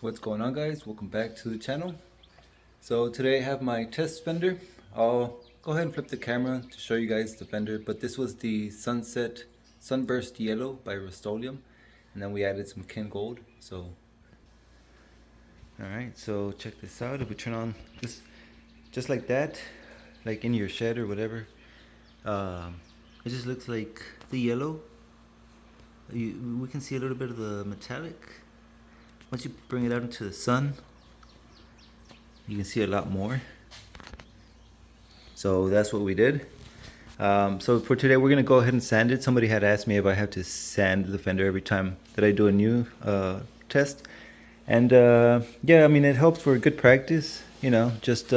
What's going on, guys? Welcome back to the channel. So today I have my test fender. I'll go ahead and flip the camera to show you guys the fender, but this was the Sunburst Yellow by RUSTOLEUM, and then we added some Kin Gold. So alright, so check this out. If we turn on this just like that, like in your shed or whatever, it just looks like the yellow. We can see a little bit of the metallic. Once you bring it out into the sun, you can see a lot more. So that's what we did. So for today, we're gonna go ahead and sand it. Somebody had asked me if I have to sand the fender every time that I do a new test. And yeah, I mean, it helps for good practice, you know, just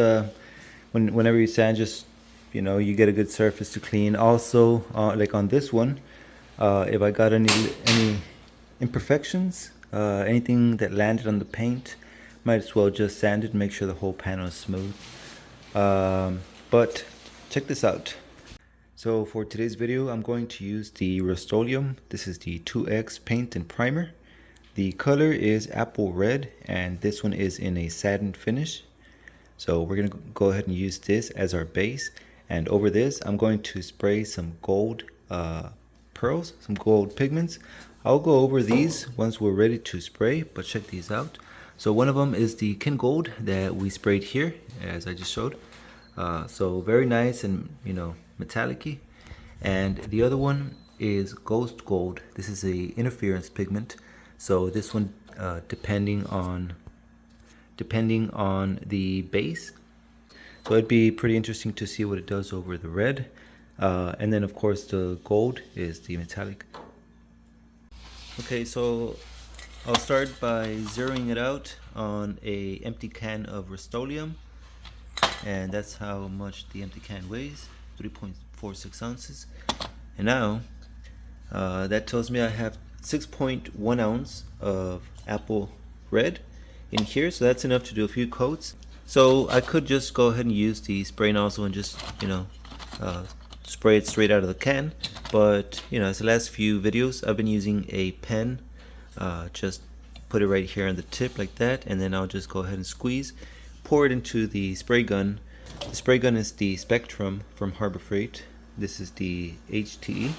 whenever you sand, just, you know, you get a good surface to clean. Also, like on this one, if I got any imperfections, anything that landed on the paint, might as well just sand it and make sure the whole panel is smooth. But check this out. So for today's video, I'm going to use the RUSTOLEUM. This is the 2X paint and primer. The color is apple red, and this one is in a satin finish. So we're going to go ahead and use this as our base. And over this, I'm going to spray some gold pearls, some gold pigments. I'll go over these once we're ready to spray, but check these out. So one of them is the Kin Gold that we sprayed here, as I just showed. So very nice and, you know, metallic-y. And the other one is Ghost Gold. This is a interference pigment. So this one, depending on the base. So it'd be pretty interesting to see what it does over the red. And then of course the gold is the metallic. Okay, so I'll start by zeroing it out on a empty can of RUSTOLEUM, and that's how much the empty can weighs, 3.46 ounces. And now that tells me I have 6.1 ounce of apple red in here, so that's enough to do a few coats. So I could just go ahead and use the spray nozzle and just, you know, spray it straight out of the can, but you know, as the last few videos I've been using a pen. Just put it right here on the tip like that, and then I'll just go ahead and squeeze, pour it into the spray gun. The spray gun is the Spectrum from Harbor Freight. This is the HTE.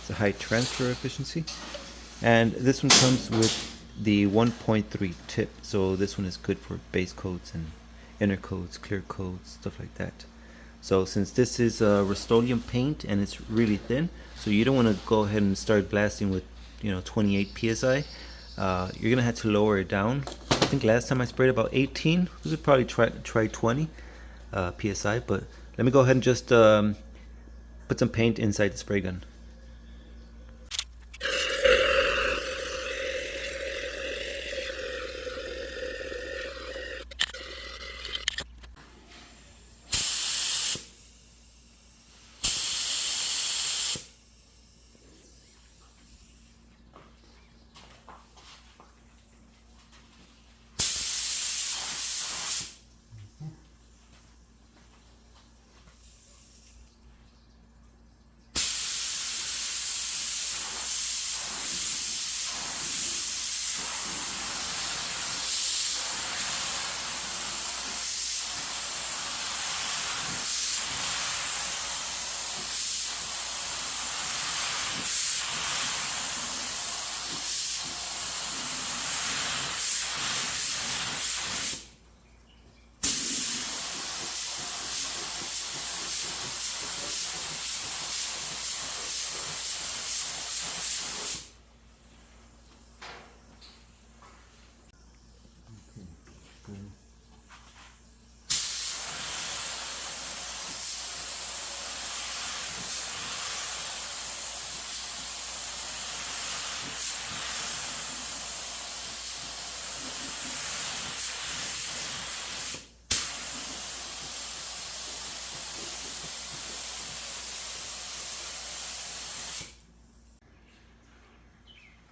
It's a high transfer efficiency, and this one comes with the 1.3 tip, so this one is good for base coats and inner coats, clear coats, stuff like that. So since this is a RUSTOLEUM paint and it's really thin, so you don't want to go ahead and start blasting with, you know, 28 psi. You're gonna have to lower it down. I think last time I sprayed about 18. We could probably try 20 psi, but let me go ahead and just put some paint inside the spray gun.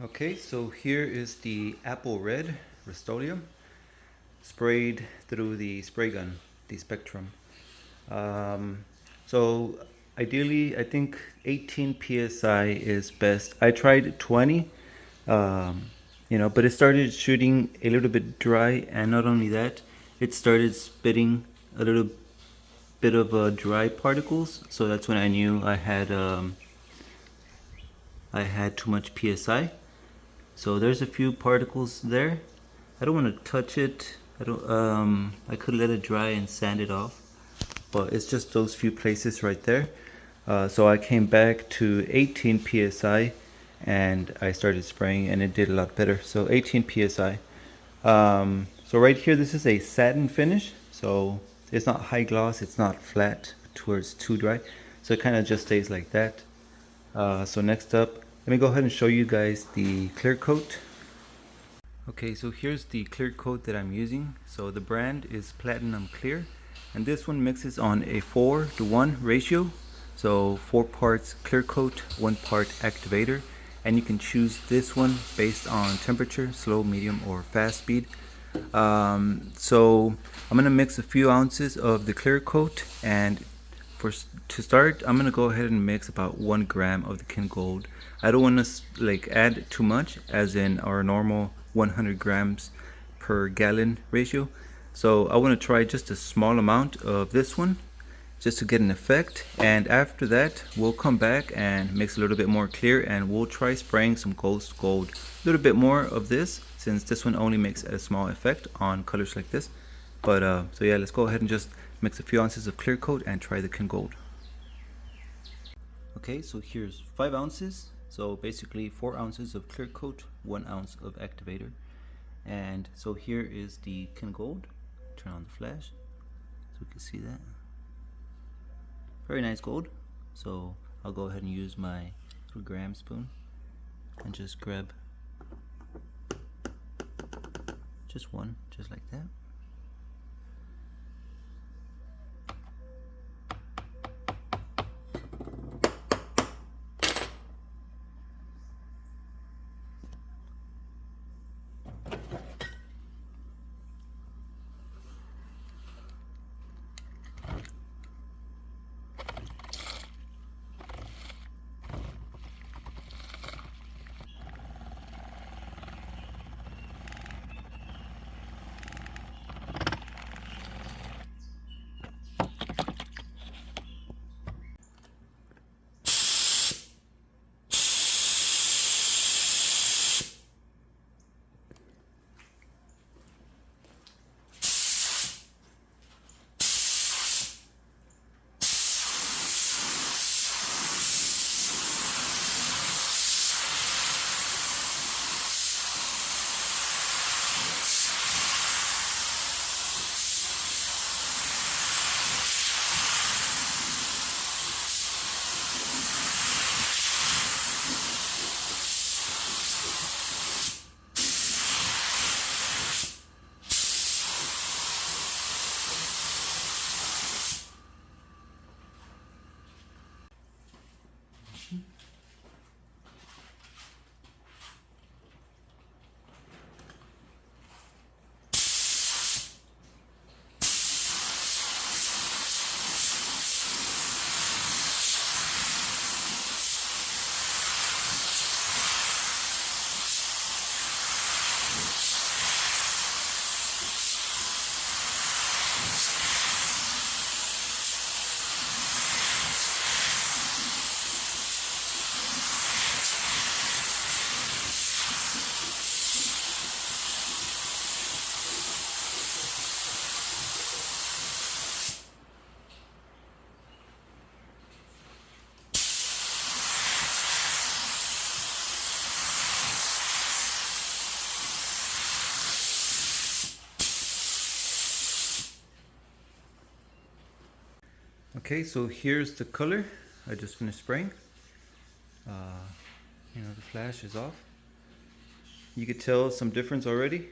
Okay, so here is the apple red RUSTOLEUM sprayed through the spray gun, the Spectrum. So ideally, I think 18 psi is best. I tried 20, you know, but it started shooting a little bit dry, and not only that, it started spitting a little bit of dry particles. So that's when I knew I had too much psi. So there's a few particles there. I don't want to touch it. I could let it dry and sand it off, but it's just those few places right there. So I came back to 18 psi and I started spraying, and it did a lot better. So 18 psi. So right here, this is a satin finish. So it's not high gloss, it's not flat towards too dry. So it kind of just stays like that. So next up, let me go ahead and show you guys the clear coat. Okay, so here's the clear coat that I'm using. So the brand is Platinum Clear, and this one mixes on a 4:1 ratio. So 4 parts clear coat, 1 part activator, and you can choose this one based on temperature, slow, medium, or fast speed. So I'm gonna mix a few ounces of the clear coat, and to start, I'm gonna go ahead and mix about 1 gram of the Kin Gold. I don't want to like add too much, as in our normal 100 grams per gallon ratio. So I want to try just a small amount of this one, just to get an effect. And after that, we'll come back and mix a little bit more clear, and we'll try spraying some Ghost Gold, a little bit more of this, since this one only makes a small effect on colors like this. But so yeah, let's go ahead and just mix a few ounces of clear coat and try the Kin Gold. Okay, so here's 5 ounces. So basically 4 ounces of clear coat, 1 ounce of activator. And so here is the Kin Gold. Turn on the flash so we can see that. Very nice gold. So I'll go ahead and use my little gram spoon and just grab just one, just like that. Okay, so here's the color. I just finished spraying. You know, the flash is off. You could tell some difference already.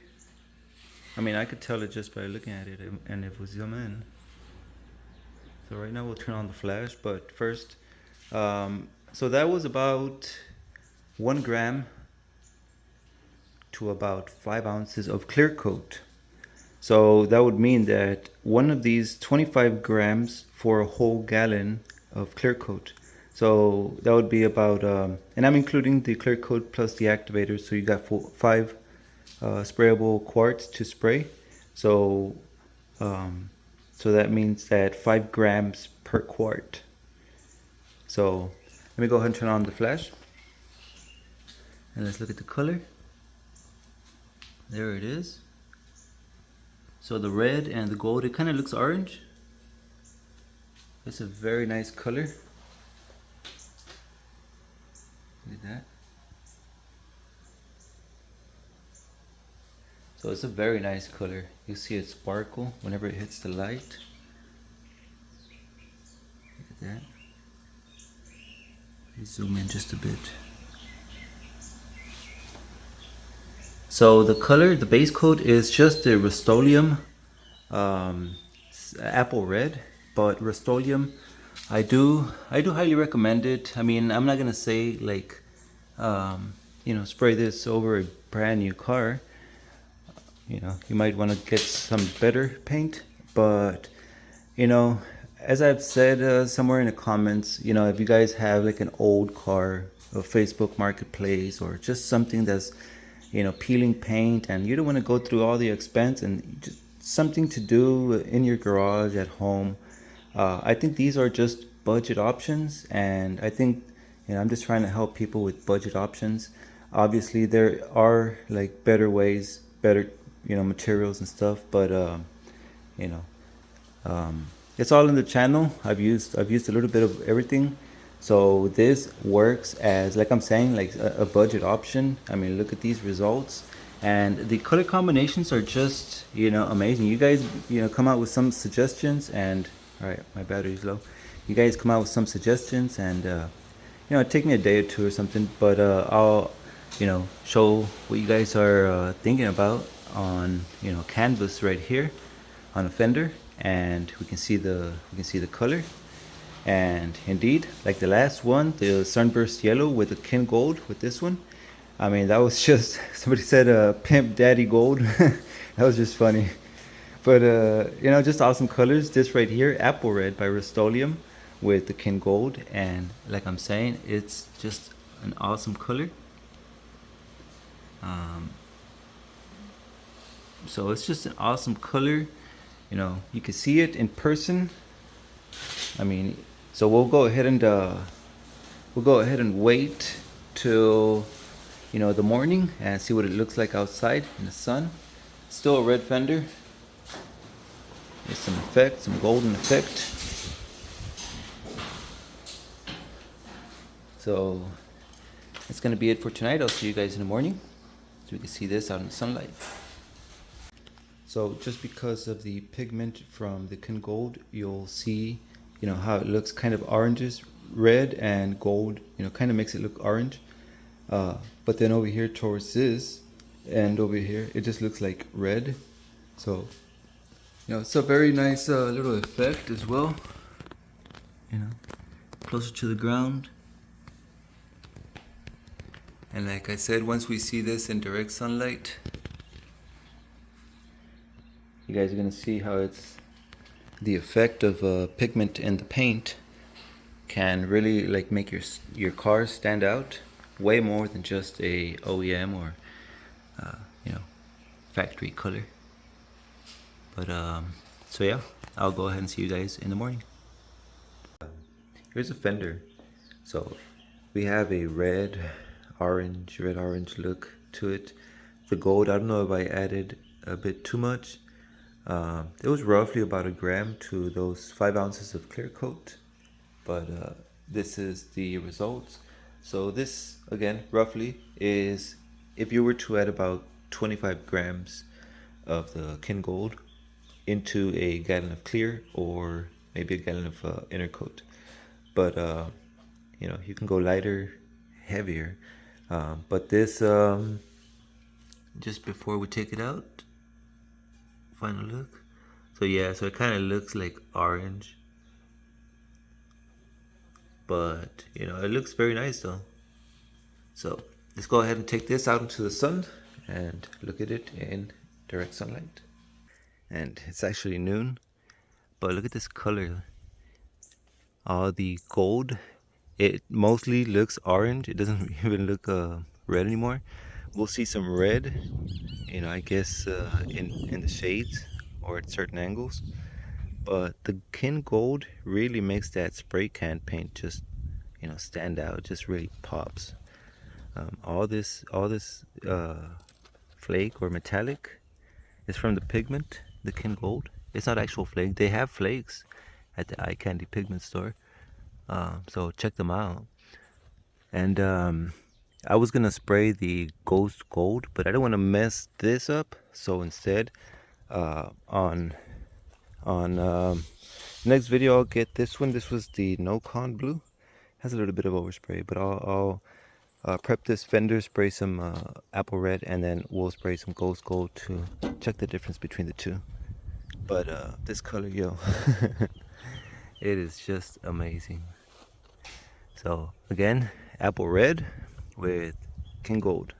I mean, I could tell it just by looking at it, and if we zoom in. So right now we'll turn on the flash, but first, so that was about 1 gram to about 5 ounces of clear coat. So that would mean that one of these 25 grams for a whole gallon of clear coat. So that would be about, and I'm including the clear coat plus the activator, so you got 5 sprayable quarts to spray. So um, so that means that 5 grams per quart. So let me go ahead and turn on the flash and let's look at the color. There it is. So the red and the gold, it kind of looks orange. It's a very nice color. Look at that. So it's a very nice color. You see it sparkle whenever it hits the light. Look at that. Let me zoom in just a bit. So the color, the base coat is just the RUSTOLEUM apple red, but RUSTOLEUM, I do highly recommend it. I mean, I'm not gonna say like, spray this over a brand new car. You might want to get some better paint, but as I've said somewhere in the comments, if you guys have like an old car, a Facebook Marketplace, or just something that's peeling paint, and you don't want to go through all the expense, and just something to do in your garage at home, I think these are just budget options. And I think I'm just trying to help people with budget options. Obviously there are like better ways, better materials and stuff, but you know it's all in the channel. I've used a little bit of everything. So this works as, like I'm saying, like a budget option. I mean, look at these results, and the color combinations are just amazing. You guys come out with some suggestions, and all right, my battery's low. You guys come out with some suggestions, and take me a day or two or something, but I'll show what you guys are thinking about on canvas right here on a fender, and we can see the color. And indeed, like the last one, the sunburst yellow with the kin gold with this one, I mean, that was just, somebody said pimp daddy gold. That was just funny. But just awesome colors. This right here, apple red by RUSTOLEUM with the kin gold, and like I'm saying, it's just an awesome color. So it's just an awesome color. You can see it in person. I mean, so we'll go ahead and wait till the morning and see what it looks like outside in the sun. Still a red fender. There's some effect, some golden effect. So that's gonna be it for tonight. I'll see you guys in the morning so we can see this out in the sunlight. So just because of the pigment from the kin gold, you'll see how it looks kind of oranges, red and gold, kind of makes it look orange. But then over here towards this and over here, it just looks like red. So it's a very nice little effect as well. Closer to the ground. And like I said, once we see this in direct sunlight, you guys are gonna see how it's the effect of pigment in the paint can really like make your car stand out way more than just a OEM or factory color. But so yeah, I'll go ahead and see you guys in the morning. Here's a fender. So we have a red orange look to it. The gold, I don't know if I added a bit too much. It was roughly about 1 gram to those 5 ounces of clear coat, but this is the results. So this again roughly is if you were to add about 25 grams of the kin gold into a gallon of clear, or maybe a gallon of inner coat. But you can go lighter, heavier, but this just before we take it out, final look. So yeah, so it kind of looks like orange, but it looks very nice though. So let's go ahead and take this out into the sun and look at it in direct sunlight. And it's actually noon, but look at this color. All the gold, it mostly looks orange. It doesn't even look red anymore, we'll see some red, you know, I guess in the shades or at certain angles. But the Kin Gold really makes that spray can paint just, you know, stand out. It just really pops. All this flake or metallic is from the pigment, the Kin Gold. It's not actual flake. They have flakes at the eye candy pigment store, so check them out. And I was gonna spray the Ghost Gold, but I don't want to mess this up. So instead, on next video, I'll get this one. This was the No Con Blue. Has a little bit of overspray, but I'll prep this fender, spray some apple red, and then we'll spray some Ghost Gold to check the difference between the two. But this color, yo, it is just amazing. So again, apple red with King Gold.